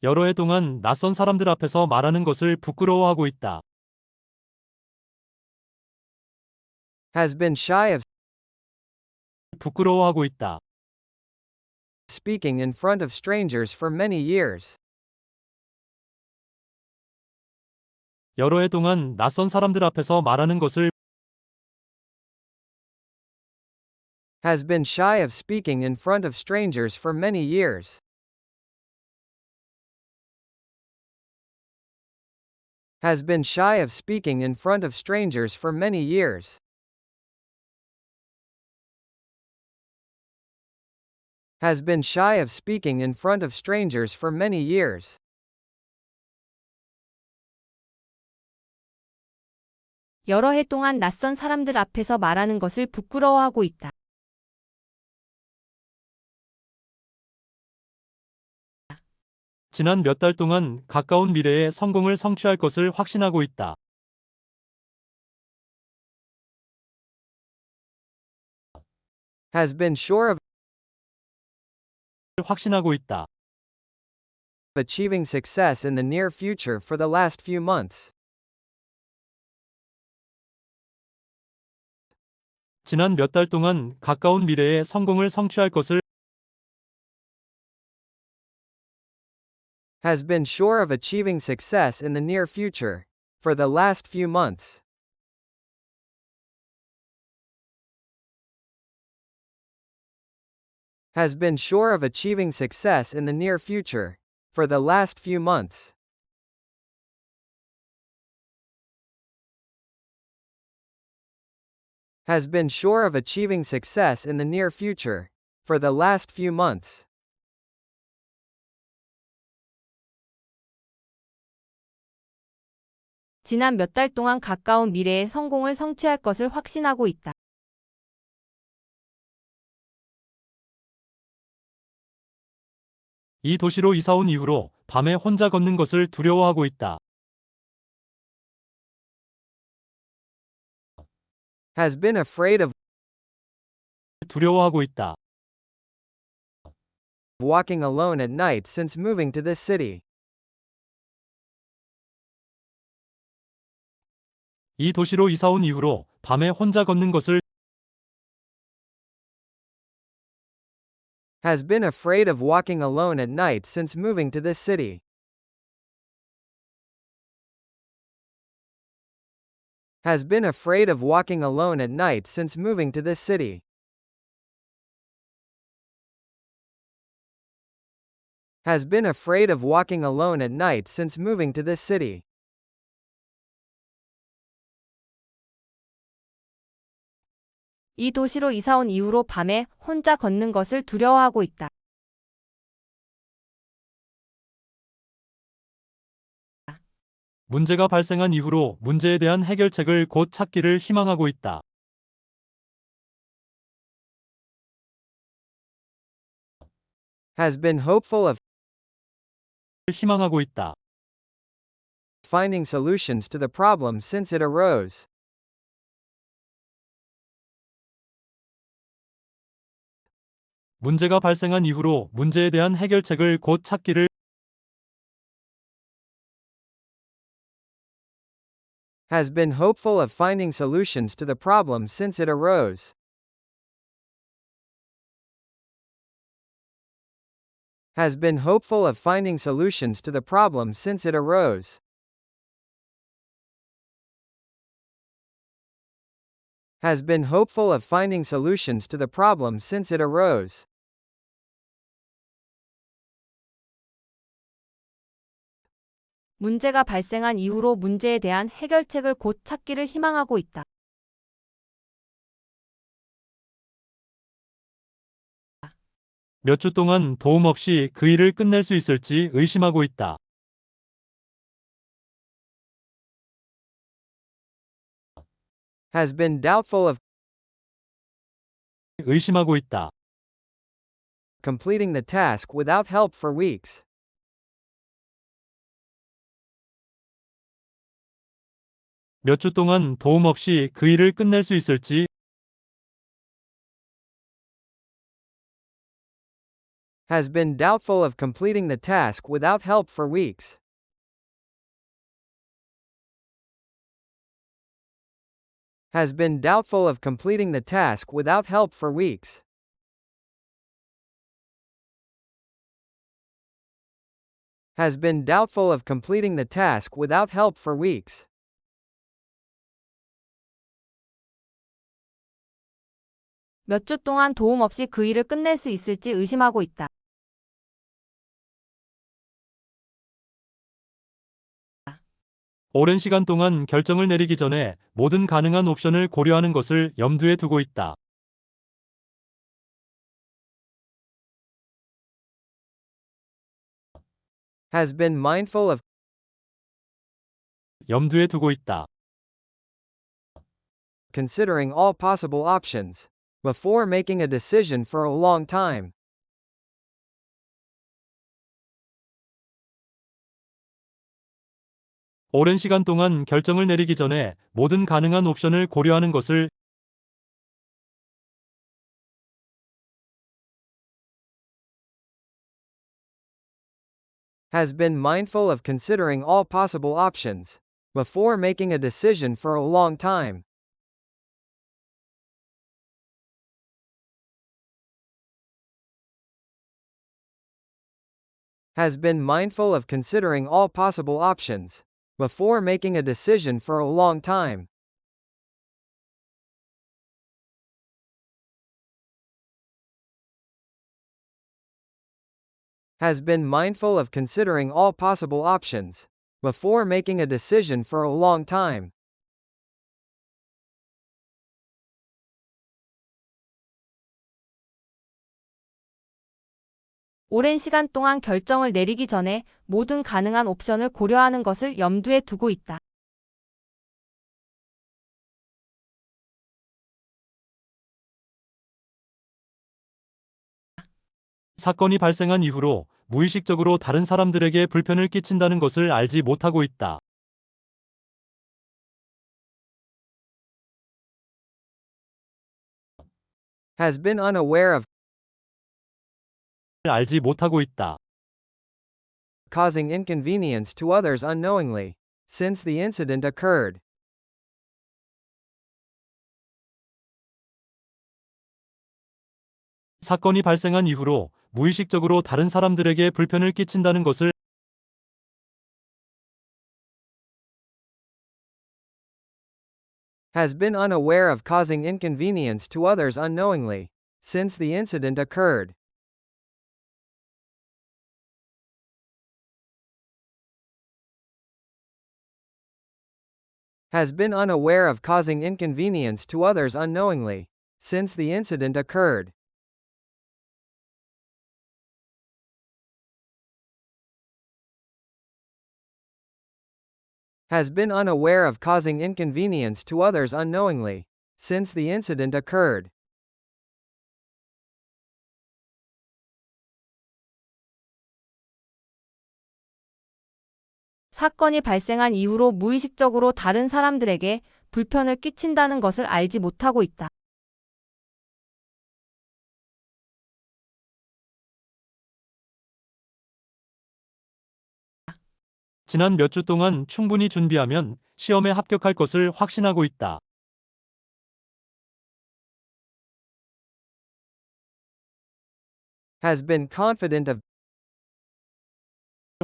여러 해 동안 낯선 사람들 앞에서 말하는 것을 부끄러워하고 있다. Has been shy of 부끄러워하고 있다. speaking in front of strangers for many years. 여러 해 동안 낯선 사람들 앞에서 말하는 것을 Has been shy of speaking in front of strangers for many years. Has been shy of speaking in front of strangers for many years. Has been shy of speaking in front of strangers for many years. 여러 해 동안 낯선 사람들 앞에서 말하는 것을 부끄러워하고 있다. 지난 몇 달 동안 가까운 미래에 성공을 성취할 것을 확신하고 있다. Has been sure of 확신하고 있다. achieving success in the near future for the last few months. 지난 몇 달 동안 가까운 미래에 성공을 성취할 것을 Has been sure of achieving success in the near future. For the last few months. Has been sure of achieving success in the near future. For the last few months. Has been sure of achieving success in the near future. For the last few months. 지난 몇 달 동안 가까운 미래에 성공을 성취할 것을 확신하고 있다. 이 도시로 이사 온 이후로 밤에 혼자 걷는 것을 두려워하고 있다. Has been afraid of 두려워하고 있다. walking alone at night since moving to this city. 이 도시로 이사 온 이후로 밤에 혼자 걷는 것을 Has been afraid of walking alone at night since moving to this city. Has been afraid of walking alone at night since moving to this city. Has been afraid of walking alone at night since moving to this city. 이 도시로 이사 온 이후로 밤에 혼자 걷는 것을 두려워하고 있다. 문제가 발생한 이후로 문제에 대한 해결책을 곧 찾기를 희망하고 있다. Has been hopeful of 희망하고 있다. finding solutions to the problem since it arose. 문제가 발생한 이후로 문제에 대한 해결책을 곧 찾기를 Has been hopeful of finding solutions to the problem since it arose. Has been hopeful of finding solutions to the problem since it arose. Has been hopeful of finding solutions to the problem since it arose. 문제가 발생한 이후로 문제에 대한 해결책을 곧 찾기를 희망하고 있다. 몇 주 동안 도움 없이 그 일을 끝낼 수 있을지 의심하고 있다. Has been doubtful of 의심하고 있다. completing the task without help for weeks. 몇 주 동안 도움 없이 그 일을 끝낼 수 있을지 Has been doubtful of completing the task without help for weeks. Has been doubtful of completing the task without help for weeks. Has been doubtful of completing the task without help for weeks. 몇 주 동안 도움 없이 그 일을 끝낼 수 있을지 의심하고 있다. 오랜 시간 동안 결정을 내리기 전에 모든 가능한 옵션을 고려하는 것을 염두에 두고 있다. Has been mindful of. 염두에 두고 있다. Considering all possible options. Before making a decision for a long time. 오랜 시간 동안 결정을 내리기 전에 모든 가능한 옵션을 고려하는 것을 Has been mindful of considering all possible options. Before making a decision for a long time. Has been mindful of considering all possible options. Before making a decision for a long time. Has been mindful of considering all possible options. Before making a decision for a long time. 오랜 시간 동안 결정을 내리기 전에 모든 가능한 옵션을 고려하는 것을 염두에 두고 있다. 사건이 발생한 이후로 무의식적으로 다른 사람들에게 불편을 끼친다는 것을 알지 못하고 있다. Has been unaware of. 알지 못하고 있다. Causing inconvenience to others unknowingly. Since the incident occurred. 사건이 발생한 이후로 무의식적으로 다른 사람들에게 불편을 끼친다는 것을 Has been unaware of causing inconvenience to others unknowingly. Since the incident occurred. Has been unaware of causing inconvenience to others unknowingly. Since the incident occurred. Has been unaware of causing inconvenience to others unknowingly. Since the incident occurred. 사건이 발생한 이후로 무의식적으로 다른 사람들에게 불편을 끼친다는 것을 알지 못하고 있다. 지난 몇 주 동안 충분히 준비하면 시험에 합격할 것을 확신하고 있다. Has been confident of.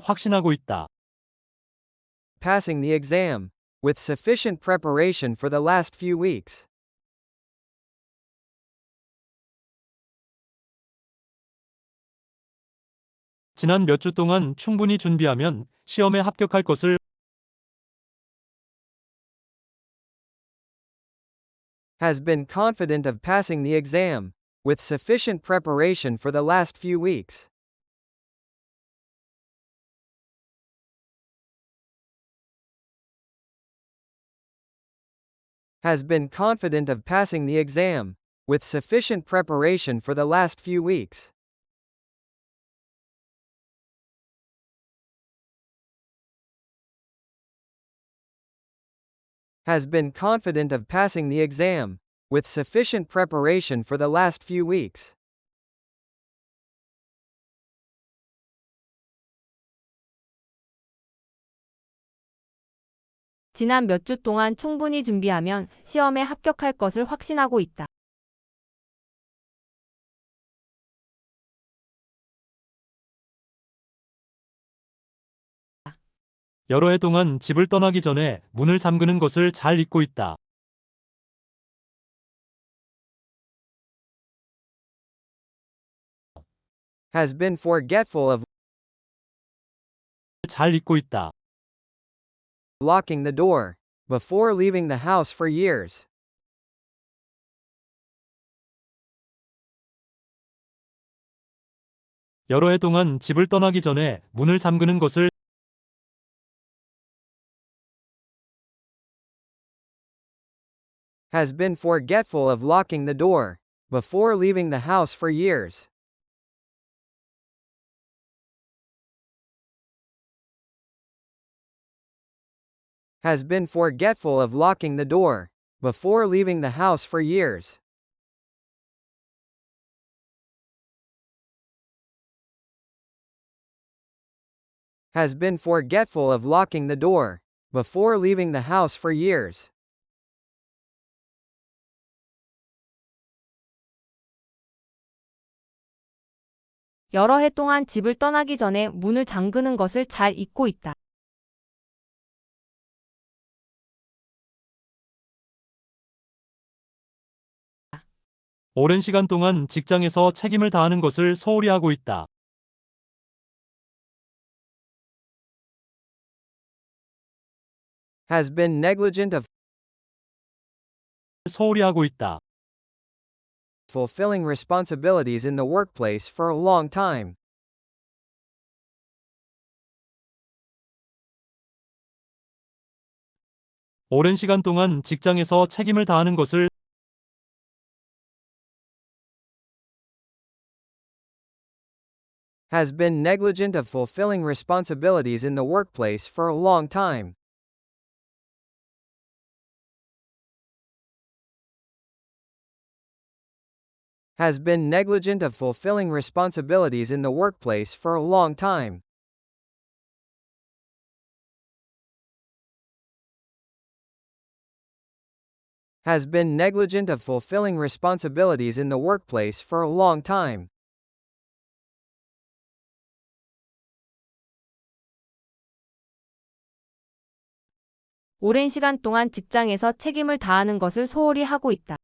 확신하고 있다. Passing the exam. With sufficient preparation for the last few weeks. 지난 몇 주 동안 충분히 준비하면 시험에 합격할 것을 Has been confident of passing the exam. With sufficient preparation for the last few weeks. Has been confident of passing the exam. With sufficient preparation for the last few weeks. Has been confident of passing the exam. With sufficient preparation for the last few weeks. 지난 몇 주 동안 충분히 준비하면 시험에 합격할 것을 확신하고 있다. 여러 해 동안 집을 떠나기 전에 문을 잠그는 것을 잘 잊고 있다. Has been forgetful of 잘 잊고 있다. locking the door before leaving the house for years. 여러 해 동안 집을 떠나기 전에 문을 잠그는 것을 Has been forgetful of locking the door before leaving the house for years. Has been forgetful of locking the door before leaving the house for years. Has been forgetful of locking the door before leaving the house for years. 여러 해 동안 집을 떠나기 전에 문을 잠그는 것을 잘 잊고 있다. 오랜 시간 동안 직장에서 책임을 다하는 것을 소홀히 하고 있다. Has been negligent of 소홀히 하고 있다. fulfilling responsibilities in the workplace for a long time. 오랜 시간 동안 직장에서 책임을 다하는 것을 Has been negligent of fulfilling responsibilities in the workplace for a long time. Has been negligent of fulfilling responsibilities in the workplace for a long time. Has been negligent of fulfilling responsibilities in the workplace for a long time. 오랜 시간 동안 직장에서 책임을 다하는 것을 소홀히 하고 있다.